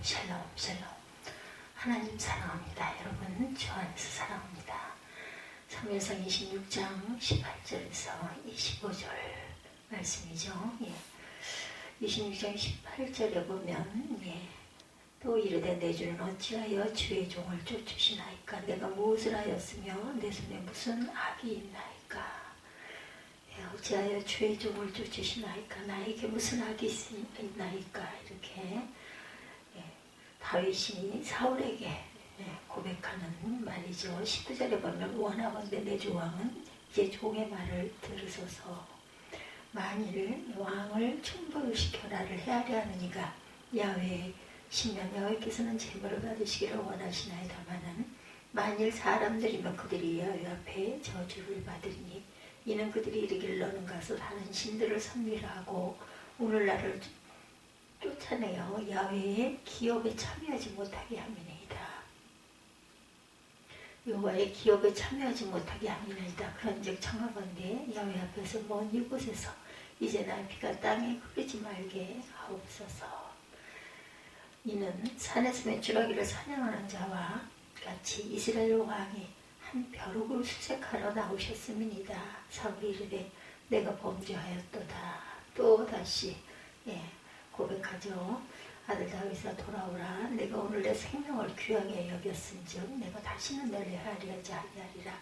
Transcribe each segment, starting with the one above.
샬롬 샬롬. 하나님 사랑합니다. 여러분 주 안에서 사랑합니다. 사무엘상 26장 18절에서 25절 말씀이죠. 26장 18절에 보면 또 이르되 내 주는 어찌하여 주의 종을 쫓으시나이까. 내가 무엇을 하였으며 내 손에 무슨 악이 있나이까. 어찌하여 주의 종을 쫓으시나이까. 나에게 무슨 악이 있나이까. 이렇게 다윗이 사울에게 고백하는 말이죠. 19절에 보면 원하건대 내 주 왕은 이제 종의 말을 들으소서. 만일 왕을 충불시켜라를 헤아려 하느니가 야훼의 신명 여호와께서는 제물을 받으시기를 원하시나이다마는 만일 사람들이면 그들이 야훼 앞에 저주를 받으리니 이는 그들이 이르기를 너는 가서 다른 신들을 섬기라고 오늘날을 쫓아내어 야훼의 기업에 참여하지 못하게 함이니이다. 여호와의 기업에 참여하지 못하게 함이니이다. 그런즉 청하건대 야훼 앞에서 먼 이곳에서 이제 날 피가 땅에 흐르지 말게 하옵소서. 이는 산에서 메추라기를 사냥하는 자와 같이 이스라엘 왕이 한 벼룩을 수색하러 나오셨음이니이다. 사울이 이르되 내가 범죄하였도다. 또 다시 고백하죠. 아들 다윗아 돌아오라. 내가 오늘 내 생명을 귀하게 여겼은즉 내가 다시는 너를 헤아리하지 아니하리라.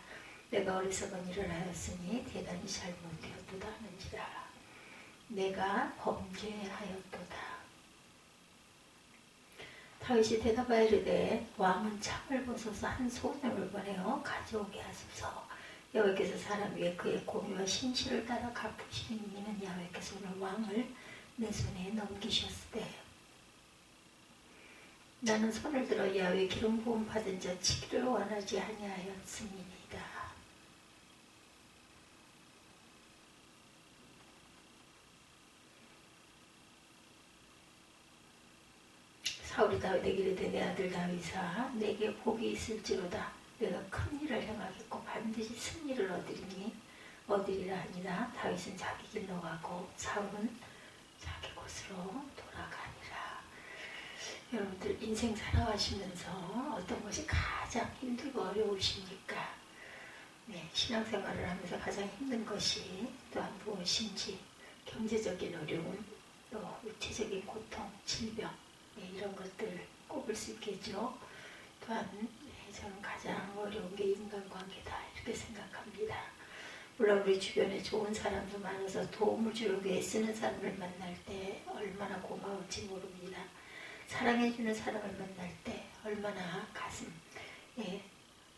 내가 어리석은 일을 하였으니 대단히 잘못되었도다 하는지라. 내가 범죄하였도다. 다윗이 대답하여 이르되 왕은 창을 벗어서 한 소년을 보내어 가져오게 하소서. 여호와께서 사람 위에 그의 공의와 신실을 따라 갚으시는 이는 야훼께서 오늘 왕을 내 손에 넘기셨으되 나는 손을 들어 야훼 기름 부음 받은 자 치기를 원하지 아니하였음이니이다. 사울이 다윗에게 이르되 내 아들 다윗아 내게 복이 있을지로다. 내가 큰 일을 행하겠고 반드시 승리를 얻으리라 하니라. 다윗은 자기 길로 가고 사울은 자기 곳으로 돌아가니라. 여러분들 인생 살아가시면서 어떤 것이 가장 힘들고 어려우십니까? 신앙생활을 하면서 가장 힘든 것이 또한 무엇인지, 경제적인 어려움, 또 육체적인 고통, 질병 이런 것들 꼽을 수 있겠죠. 또한 저는 가장 어려운 게 인간관계다 이렇게 생각합니다. 물론 우리 주변에 좋은 사람도 많아서 도움을 주려고 애쓰는 사람을 만날 때 얼마나 고마울지 모릅니다. 사랑해주는 사람을 만날 때 얼마나 가슴에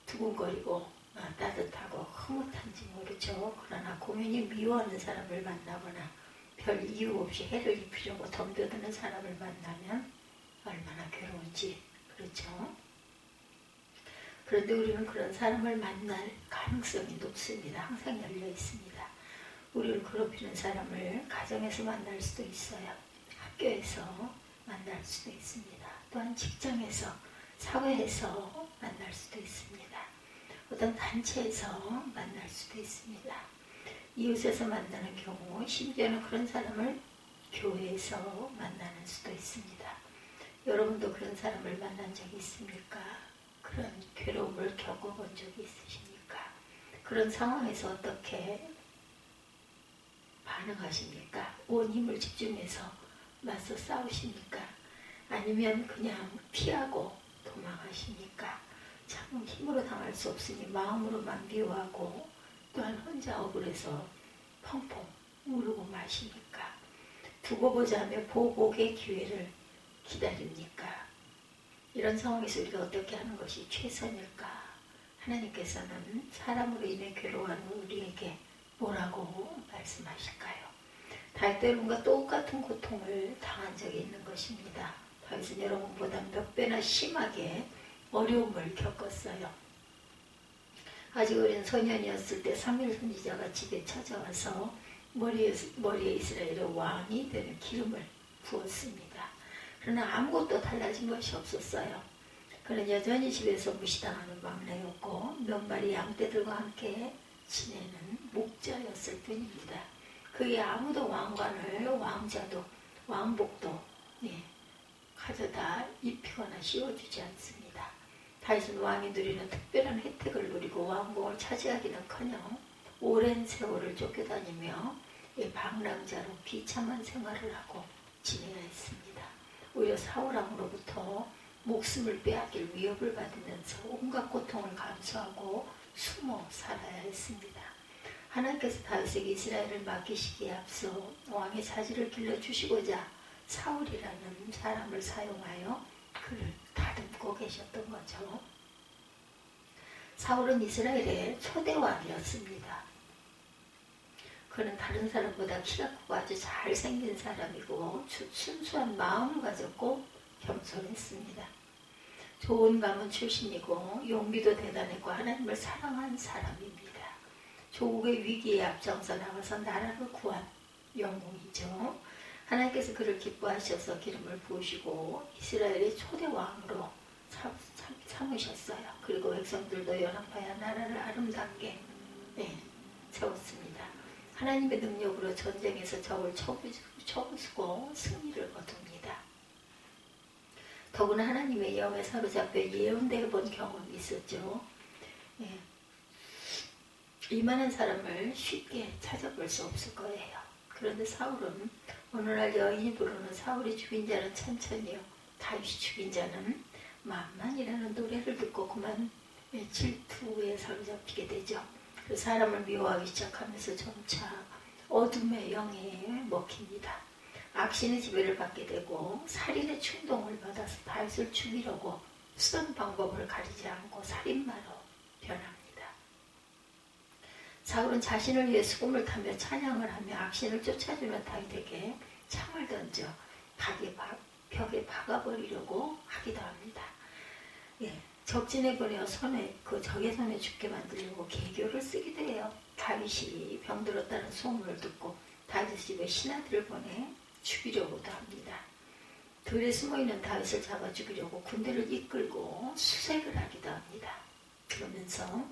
두근거리고 따뜻하고 흐뭇한지 모르죠. 그러나 고민이 미워하는 사람을 만나거나 별 이유 없이 해를 입히려고 덤벼드는 사람을 만나면 얼마나 괴로운지 그렇죠. 그런데 우리는 그런 사람을 만날 가능성이 높습니다. 항상 열려 있습니다. 우리를 괴롭히는 사람을 가정에서 만날 수도 있어요. 학교에서 만날 수도 있습니다. 또한 직장에서, 사회에서 만날 수도 있습니다. 어떤 단체에서 만날 수도 있습니다. 이웃에서 만나는 경우, 심지어는 그런 사람을 교회에서 만나는 수도 있습니다. 여러분도 그런 사람을 만난 적이 있습니까? 그런 괴로움을 겪어본 적이 있으십니까? 그런 상황에서 어떻게 반응하십니까? 온 힘을 집중해서 맞서 싸우십니까? 아니면 그냥 피하고 도망하십니까? 참 힘으로 당할 수 없으니 마음으로만 미워하고 또한 혼자 억울해서 펑펑 울고 마십니까? 두고 보자 하며 보복의 기회를 기다립니까? 이런 상황에서 우리가 어떻게 하는 것이 최선일까? 하나님께서는 사람으로 인해 괴로워하는 우리에게 뭐라고 말씀하실까요? 다윗도 여러분과 똑같은 고통을 당한 적이 있는 것입니다. 다윗은 여러분보다 몇 배나 심하게 어려움을 겪었어요. 아직 어린 소년이었을 때 사무엘 선지자가 집에 찾아와서 머리에 이스라엘의 왕이 되는 기름을 부었습니다. 그러나 아무것도 달라진 것이 없었어요. 그는 여전히 집에서 무시당하는 막내였고 몇 마리 양떼들과 함께 지내는 목자였을 뿐입니다. 그게 아무도 왕관을, 왕자도, 왕복도 가져다 입히거나 씌워주지 않습니다. 다윗은 왕이 누리는 특별한 혜택을 누리고 왕궁을 차지하기는커녕 오랜 세월을 쫓겨다니며 방랑자로 비참한 생활을 하고 지내야 했습니다. 오히려 사울왕으로부터 목숨을 빼앗길 위협을 받으면서 온갖 고통을 감수하고 숨어 살아야 했습니다. 하나님께서 다윗에게 이스라엘을 맡기시기에 앞서 왕의 자질을 길러주시고자 사울이라는 사람을 사용하여 그를 다듬고 계셨던 거죠. 사울은 이스라엘의 초대 왕이었습니다. 그는 다른 사람보다 키가 크고 아주 잘생긴 사람이고 순수한 마음을 가졌고 겸손했습니다. 좋은 가문 출신이고 용기도 대단했고 하나님을 사랑한 사람입니다. 조국의 위기에 앞장서 나가서 나라를 구한 영웅이죠. 하나님께서 그를 기뻐하셔서 기름을 부으시고 이스라엘의 초대 왕으로 삼으셨어요. 그리고 백성들도 연합하여 나라를 아름답게 세웠습니다. 하나님의 능력으로 전쟁에서 적을 쳐부수고 승리를 거둡니다. 더구나 하나님의 영에 사로잡혀 예언되어 본 경험이 있었죠. 이만한 사람을 쉽게 찾아볼 수 없을 거예요. 그런데 사울은 어느 날 여인이 부르는 사울이 죽인 자는 천천히요 다윗이 죽인 자는 만만이라는 노래를 듣고 그만 질투에 사로잡히게 되죠. 그 사람을 미워하기 시작하면서 점차 어둠의 영에 먹힙니다. 악신의 지배를 받게 되고 살인의 충동을 받아서 다윗을 죽이려고 쓰던 방법을 가리지 않고 살인마로 변합니다. 사울은 자신을 위해 수금을 타며 찬양을 하며 악신을 쫓아주는 다윗에게 창을 던져 벽에 박아버리려고 하기도 합니다. 적진에 보내어 적의 손에 죽게 만들려고 계교를 쓰기도 해요. 다윗이 병들었다는 소문을 듣고 다윗 집에 신하들을 보내 죽이려고도 합니다. 들에 숨어있는 다윗을 잡아 죽이려고 군대를 이끌고 수색을 하기도 합니다. 그러면서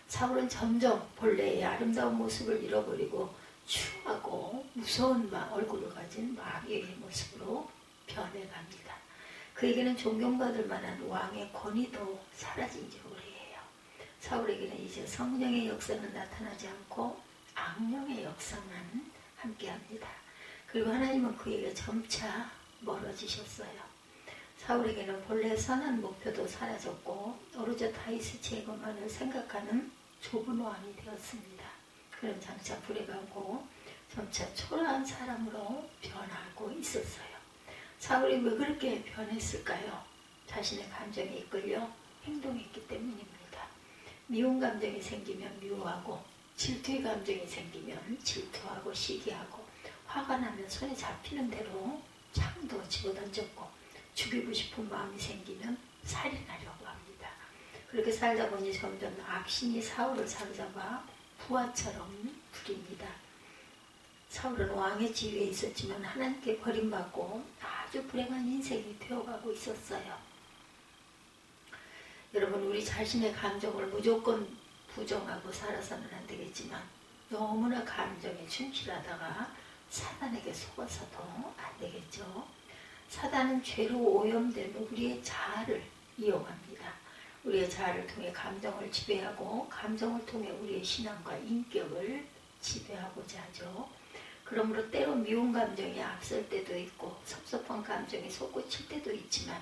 사울은 점점 본래의 아름다운 모습을 잃어버리고 추하고 무서운 얼굴을 가진 마귀의 모습으로 변해갑니다. 그에게는 존경받을 만한 왕의 권위도 사라진 지 오래예요. 사울에게는 이제 성령의 역사는 나타나지 않고 악령의 역사만 함께합니다. 그리고 하나님은 그에게 점차 멀어지셨어요. 사울에게는 본래 선한 목표도 사라졌고 오로지 다윗의 제거만을 생각하는 좁은 왕이 되었습니다. 그는 장차 불에 가고 점차 초라한 사람으로 변하고 있었어요. 사울이 왜 그렇게 변했을까요? 자신의 감정에 이끌려 행동했기 때문입니다. 미운 감정이 생기면 미워하고 질투의 감정이 생기면 질투하고 시기하고 화가 나면 손에 잡히는 대로 창도 집어던졌고 죽이고 싶은 마음이 생기면 살인하려고 합니다. 그렇게 살다 보니 점점 악신이 사울을 사로잡아 부하처럼 부립니다. 사울은 왕의 지위에 있었지만 하나님께 버림받고 아주 불행한 인생이 되어가고 있었어요. 여러분, 우리 자신의 감정을 무조건 부정하고 살아서는 안 되겠지만 너무나 감정에 충실하다가 사단에게 속아서도 안 되겠죠. 사단은 죄로 오염된 우리의 자아를 이용합니다. 우리의 자아를 통해 감정을 지배하고 감정을 통해 우리의 신앙과 인격을 지배하고자 하죠. 그러므로 때로 미운 감정이 앞설 때도 있고 섭섭한 감정이 솟구칠 때도 있지만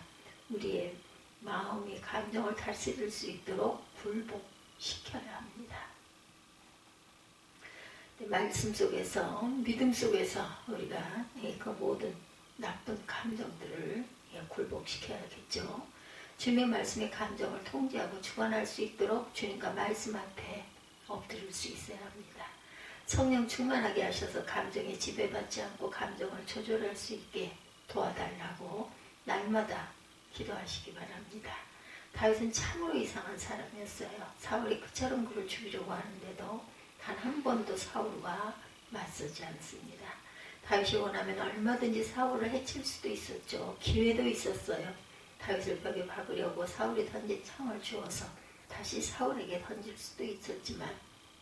우리의 마음이 감정을 다스릴 수 있도록 굴복시켜야 합니다. 말씀 속에서 믿음 속에서 우리가 그 모든 나쁜 감정들을 굴복시켜야겠죠. 주님의 말씀의 감정을 통제하고 주관할 수 있도록 주님과 말씀 앞에 엎드릴 수 있어야 합니다. 성령 충만하게 하셔서 감정에 지배받지 않고 감정을 조절할 수 있게 도와달라고 날마다 기도하시기 바랍니다. 다윗은 참으로 이상한 사람이었어요. 사울이 그처럼 그를 죽이려고 하는데도 단 한 번도 사울과 맞서지 않습니다. 다윗이 원하면 얼마든지 사울을 해칠 수도 있었죠. 기회도 있었어요. 다윗을 벽에 박으려고 사울이 던진 창을 주워서 다시 사울에게 던질 수도 있었지만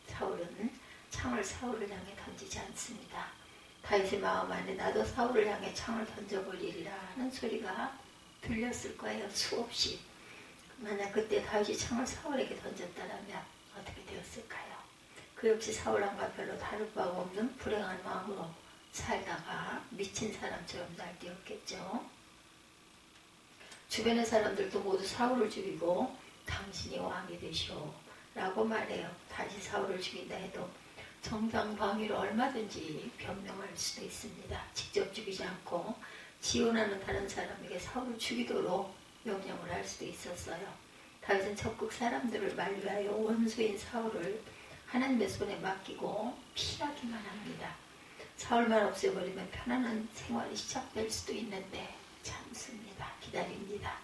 사울은 창을 사울을 향해 던지지 않습니다. 다윗의 마음 안에 나도 사울을 향해 창을 던져버리리라 하는 소리가 들렸을 거예요. 수없이. 만약 그때 다윗이 창을 사울에게 던졌다면 어떻게 되었을까요? 그 역시 사울왕과 별로 다를 바가 없는 불행한 마음으로 살다가 미친 사람처럼 날뛰었겠죠. 주변의 사람들도 모두 사울을 죽이고 당신이 왕이 되시오 라고 말해요. 다시 사울을 죽인다 해도 정당방위로 얼마든지 변명할 수도 있습니다. 직접 죽이지 않고 지원하는 다른 사람에게 사울을 죽이도록 명령을 할 수도 있었어요. 다윗은 적극 사람들을 만류하여 원수인 사울을 하나님의 손에 맡기고 피하기만 합니다. 사울만 없애버리면 편안한 생활이 시작될 수도 있는데 참습니다. 기다립니다.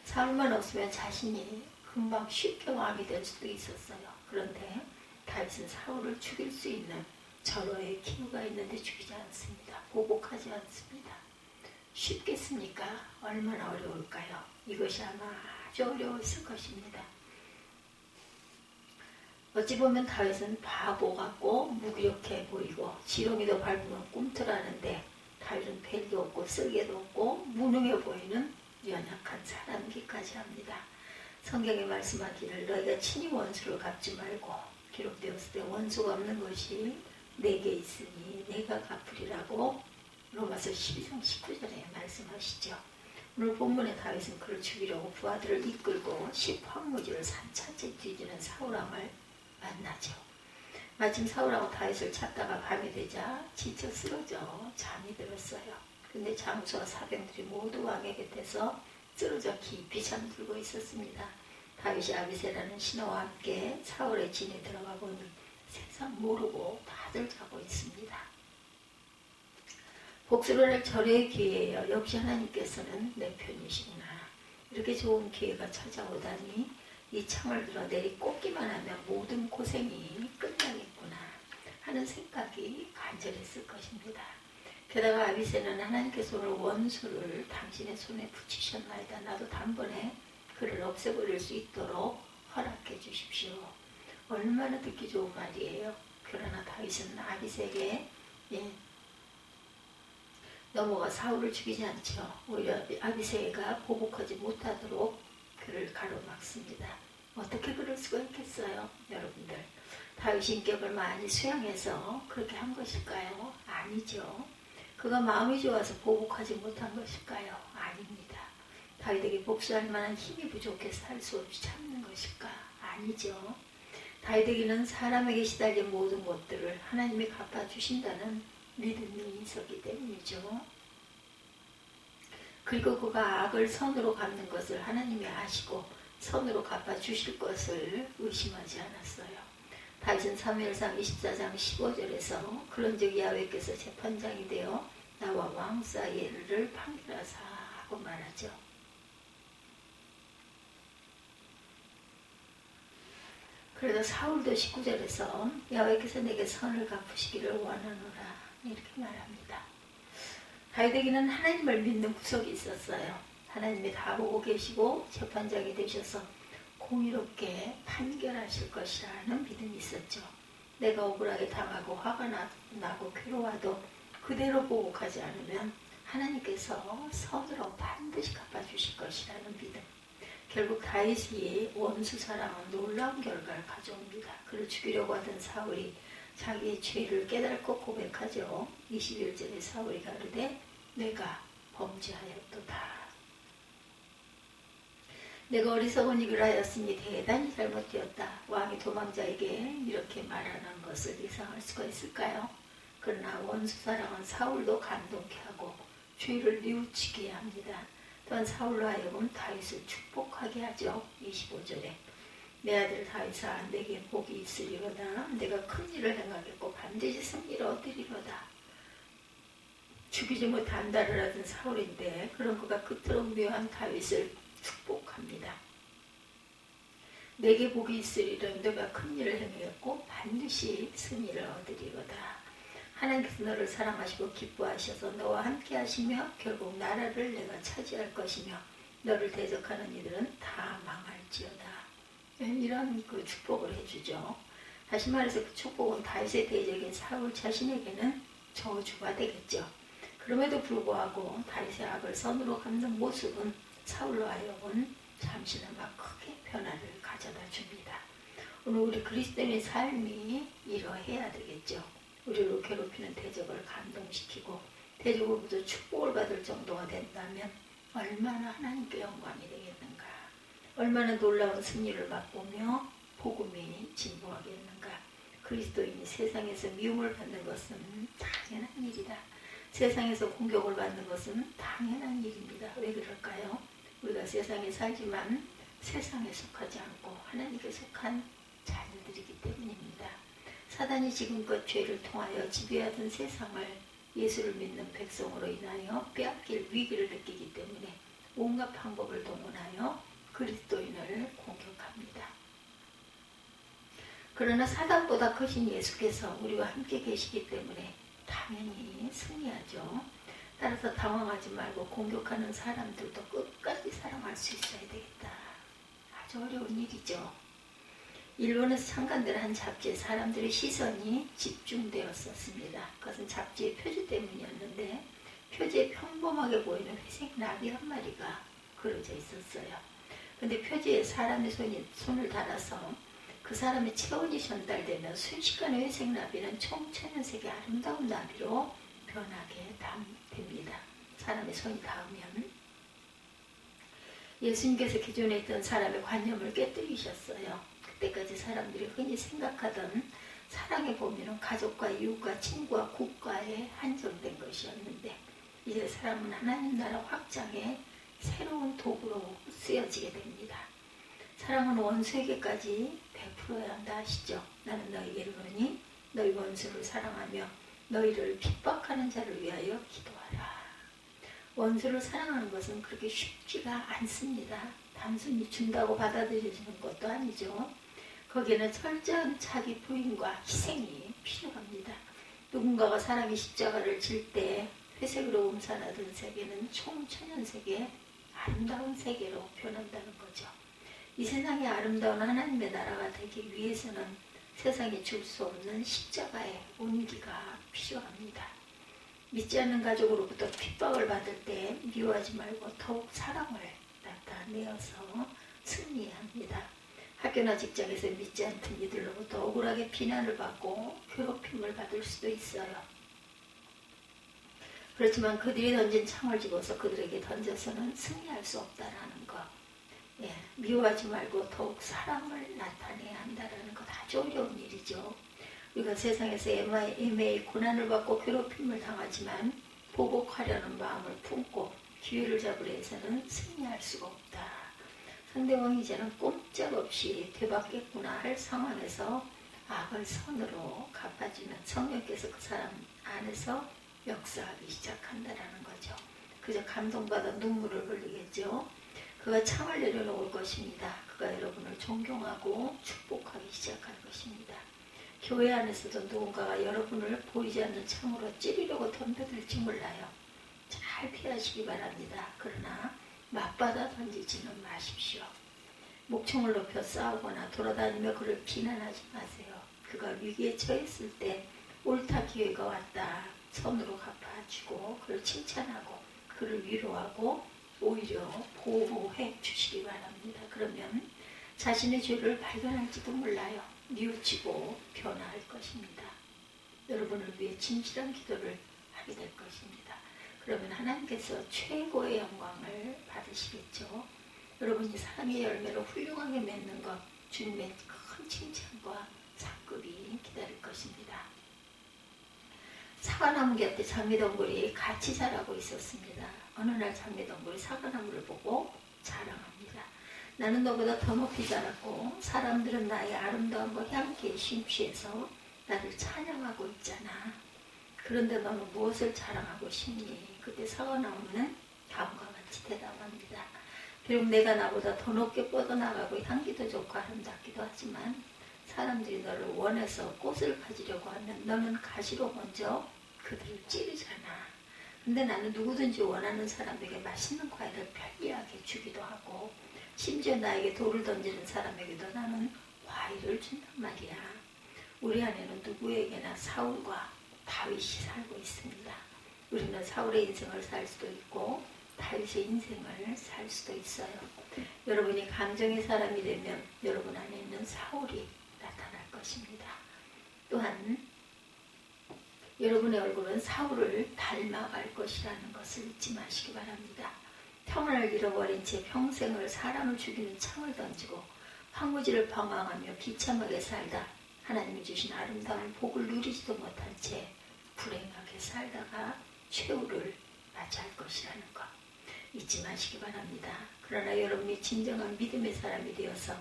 사울만 없으면 자신이 금방 쉽게 왕이 될 수도 있었어요. 그런데 다윗은 사울을 죽일 수 있는 절호의 기회가 있는데 죽이지 않습니다. 보복하지 않습니다. 쉽겠습니까? 얼마나 어려울까요? 이것이 아마 아주 어려웠을 것입니다. 어찌 보면 다윗은 바보 같고 무기력해 보이고 지렁이도 밟으면 꿈틀하는데 다윗은 벨도 없고 쓸개도 없고 무능해 보이는 연약한 사람이기까지 합니다. 성경에 말씀하기를 너희가 친히 원수를 갚지 말고 기록되었을 때 원수가 없는 것이 내게 있으니 내가 갚으리라고 로마서 12장 19절에 말씀하시죠. 오늘 본문의 다윗은 그를 죽이려고 부하들을 이끌고 십황무지를 산천째 뒤지는 사울왕을 만나죠. 마침 사울하고 다윗을 찾다가 밤이 되자 지쳐 쓰러져 잠이 들었어요. 근데 장수와 사병들이 모두 왕의 곁에서 쓰러져 깊이 잠들고 있었습니다. 다윗이 아비새라는 신하와 함께 사울의 진에 들어가 보니 세상 모르고 다들 자고 있습니다. 복수를 할 절의 기회예요. 역시 하나님께서는 내 편이시구나. 이렇게 좋은 기회가 찾아오다니 이 창을 들어 내리 꽂기만 하면 모든 고생이 끝나겠구나 하는 생각이 간절했을 것입니다. 게다가 아비새는 하나님께서 오늘 원수를 당신의 손에 붙이셨나이다. 나도 단번에 그를 없애버릴 수 있도록 허락해 주십시오. 얼마나 듣기 좋은 말이에요. 그러나 다윗은 아비새에게 넘어가 사울을 죽이지 않죠. 오히려 아비새가 보복하지 못하도록 그를 가로막습니다. 어떻게 그럴 수가 있겠어요? 여러분들, 다윗이 인격을 많이 수양해서 그렇게 한 것일까요? 아니죠. 그가 마음이 좋아서 보복하지 못한 것일까요? 아닙니다. 다윗에게 복수할 만한 힘이 부족해서 할 수 없이 참는 것일까? 아니죠. 다윗에게는 사람에게 시달린 모든 것들을 하나님이 갚아주신다는 믿음이 있었기 때문이죠. 그리고 그가 악을 선으로 갚는 것을 하나님이 아시고 선으로 갚아주실 것을 의심하지 않았어요. 다윗은 사무엘상 24장 15절에서 그런즉 야훼께서 재판장이 되어 나와 왕 사이를 판결하사 하고 말하죠. 그래서 사울도 19절에서 야훼께서 내게 선을 갚으시기를 원하노라 이렇게 말합니다. 다윗에게는 하나님을 믿는 구석이 있었어요. 하나님이 다 보고 계시고 재판장이 되셔서 공의롭게 판결하실 것이라는 믿음이 있었죠. 내가 억울하게 당하고 화가 나고 괴로워도 그대로 보복하지 않으면 하나님께서 선으로 반드시 갚아주실 것이라는 믿음. 결국 다윗이 원수 사랑은 놀라운 결과를 가져옵니다. 그를 죽이려고 하던 사울이 자기의 죄를 깨닫고 고백하죠. 21절에 사울이 가르되 내가 범죄하였도다. 내가 어리석은 일을 하였으니 대단히 잘못되었다. 왕이 도망자에게 이렇게 말하는 것을 예상할 수가 있을까요? 그러나 원수 사랑은 사울도 감동케 하고 죄를 뉘우치게 합니다. 또한 사울로 하여금 다윗을 축복하게 하죠. 25절에 내 아들 다윗아 내게 복이 있으리로다. 내가 큰 일을 행하겠고 반드시 승리를 얻으리로다. 죽이지 못한다를 하던 사울인데 그런 그가 그토록 묘한 다윗을 축복합니다. 내게 복이 있으리라. 내가 큰 일을 행하겠고 반드시 승리를 얻으리로다. 하나님께서 너를 사랑하시고 기뻐하셔서 너와 함께 하시며 결국 나라를 내가 차지할 것이며 너를 대적하는 이들은 다 망할지어다. 이런 그 축복을 해주죠. 다시 말해서 그 축복은 다윗의 대적인 사울 자신에게는 저주가 되겠죠. 그럼에도 불구하고 다윗의 악을 선으로 갚는 모습은 사울로 하여금 잠시나마 크게 변화를 가져다 줍니다. 오늘 우리 그리스도인의 삶이 이러해야 되겠죠. 우리를 괴롭히는 대적을 감동시키고 대적으로부터 축복을 받을 정도가 된다면 얼마나 하나님께 영광이 되겠는가. 얼마나 놀라운 승리를 맛보며 복음이 진보하겠는가. 그리스도인이 세상에서 미움을 받는 것은 당연한 일이다. 세상에서 공격을 받는 것은 당연한 일입니다. 왜 그럴까요? 우리가 세상에 살지만 세상에 속하지 않고 하나님께 속한 자녀들이기 때문입니다. 사단이 지금껏 죄를 통하여 지배하던 세상을 예수를 믿는 백성으로 인하여 빼앗길 위기를 느끼기 때문에 온갖 방법을 동원하여 그리스도인을 공격합니다. 그러나 사단보다 크신 예수께서 우리와 함께 계시기 때문에 당연히 승리하죠. 따라서 당황하지 말고 공격하는 사람들도 끝까지 사랑할 수 있어야 되겠다. 아주 어려운 일이죠. 일본에서 창간된 한 잡지에 사람들의 시선이 집중되었었습니다. 그것은 잡지의 표지 때문이었는데 표지에 평범하게 보이는 회색 나비 한 마리가 그려져 있었어요. 근데 표지에 사람의 손을 달아서 그 사람의 체온이 전달되면 순식간에 회색 나비는 총천연색의 아름다운 나비로 변하게 됩니다. 사람의 손이 닿으면. 예수님께서 기존에 있던 사람의 관념을 깨뜨리셨어요. 그때까지 사람들이 흔히 생각하던 사랑의 범위는 가족과 이웃과 친구와 국가에 한정된 것이었는데 이제 사람은 하나님 나라 확장의 새로운 도구로 쓰여지게 됩니다. 사랑은 원수에게까지 베풀어야 한다 하시죠. 나는 너희에게 이르노니 너희 원수를 사랑하며 너희를 핍박하는 자를 위하여 기도하라. 원수를 사랑하는 것은 그렇게 쉽지가 않습니다. 단순히 준다고 받아들여지는 것도 아니죠. 거기에는 철저한 자기 부인과 희생이 필요합니다. 누군가가 사람이 십자가를 질 때 회색으로 음산하던 세계는 총천연색의 아름다운 세계로 변한다는 거죠. 이 세상이 아름다운 하나님의 나라가 되기 위해서는 세상에 줄 수 없는 십자가의 온기가 필요합니다. 믿지 않는 가족으로부터 핍박을 받을 때 미워하지 말고 더욱 사랑을 나타내어서 승리해야 합니다. 학교나 직장에서 믿지 않던 이들로부터 억울하게 비난을 받고 괴롭힘을 받을 수도 있어요. 그렇지만 그들이 던진 창을 집어서 그들에게 던져서는 승리할 수 없다라는 것. 미워하지 말고 더욱 사랑을 나타내야 한다는 것 아주 어려운 일이죠. 우리가 세상에서 애매히 고난을 받고 괴롭힘을 당하지만 보복하려는 마음을 품고 기회를 잡으려 해서는 승리할 수가 없다. 상대방이 이제는 꼼짝없이 되받겠구나 할 상황에서 악을 선으로 갚아주면 성령께서 그 사람 안에서 역사하기 시작한다는 거죠. 그저 감동받아 눈물을 흘리겠죠. 그가 창을 내려놓을 것입니다. 그가 여러분을 존경하고 축복하기 시작할 것입니다. 교회 안에서도 누군가가 여러분을 보이지 않는 창으로 찌르려고 덤벼들지 몰라요. 잘 피하시기 바랍니다. 그러나 맞받아 던지지는 마십시오. 목청을 높여 싸우거나 돌아다니며 그를 비난하지 마세요. 그가 위기에 처했을 때 옳다 기회가 왔다. 선으로 갚아주고 그를 칭찬하고 그를 위로하고 오히려 보호해 주시기 바랍니다. 그러면 자신의 죄를 발견할지도 몰라요. 뉘우치고 변화할 것입니다. 여러분을 위해 진실한 기도를 하게 될 것입니다. 그러면 하나님께서 최고의 영광을 받으시겠죠. 여러분이 사랑의 열매로 훌륭하게 맺는 것 주님의 큰 칭찬과 상급이 기다릴 것입니다. 사과나무 곁에 장미덩굴이 같이 자라고 있었습니다. 어느 날 장미덩굴이 사과나무를 보고 자랑합니다. 나는 너보다 더 높이 자랐고 사람들은 나의 아름다움과 향기에 심취해서 나를 찬양하고 있잖아. 그런데 너는 무엇을 자랑하고 싶니? 그때 사과나무는 다음과 같이 대답합니다. 비록 내가 나보다 더 높게 뻗어나가고 향기도 좋고 아름답기도 하지만 사람들이 너를 원해서 꽃을 가지려고 하면 너는 가시로 먼저 그들을 찌르잖아. 근데 나는 누구든지 원하는 사람에게 맛있는 과일을 편리하게 주기도 하고 심지어 나에게 돌을 던지는 사람에게도 나는 과일을 준단 말이야. 우리 안에는 누구에게나 사울과 다윗이 살고 있습니다. 우리는 사울의 인생을 살 수도 있고 다윗의 인생을 살 수도 있어요. 여러분이 감정의 사람이 되면 여러분 안에 있는 사울이 나타날 것입니다. 또한 여러분의 얼굴은 사울을 닮아갈 것이라는 것을 잊지 마시기 바랍니다. 평안을 잃어버린 채 평생을 사람을 죽이는 창을 던지고 황무지를 방황하며 비참하게 살다 하나님이 주신 아름다운 복을 누리지도 못한 채 불행하게 살다가 최후를 맞이할 것이라는 것 잊지 마시기 바랍니다. 그러나 여러분이 진정한 믿음의 사람이 되어서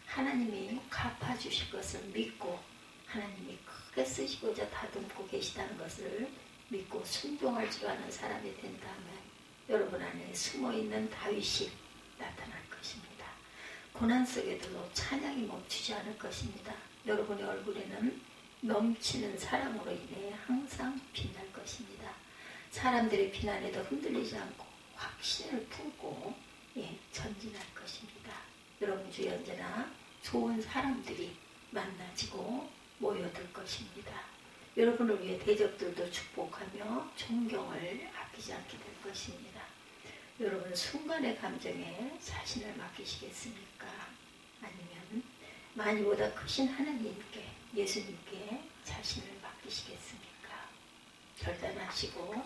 하나님이 갚아주실 것을 믿고 하나님이 크게 쓰시고자 다듬고 계시다는 것을 믿고 순종할 줄 아는 사람이 된다면 여러분 안에 숨어있는 다윗이 나타날 것입니다. 고난 속에도 찬양이 멈추지 않을 것입니다. 여러분의 얼굴에는 넘치는 사랑으로 인해 항상 빛날 것입니다. 사람들의 비난에도 흔들리지 않고 확신을 품고 전진할 것입니다. 여러분 주위 언제나 좋은 사람들이 만나지고 모여들 것입니다. 여러분을 위해 대적들도 축복하며 존경을 아끼지 않게 될 것입니다. 여러분 순간의 감정에 자신을 맡기시겠습니까? 아니면 만유보다 크신 하나님께 예수님께 자신을 맡기시겠습니까? 결단하시고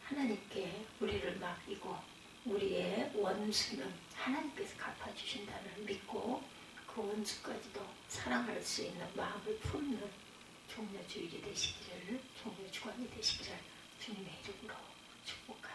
하나님께 우리를 맡기고 우리의 원수는 하나님께서 갚아주신다는 믿고 그 원수까지도 사랑할 수 있는 마음을 품는 종려주일이 되시기를 종려주간이 되시기를 주님의 이름으로 축복합니다.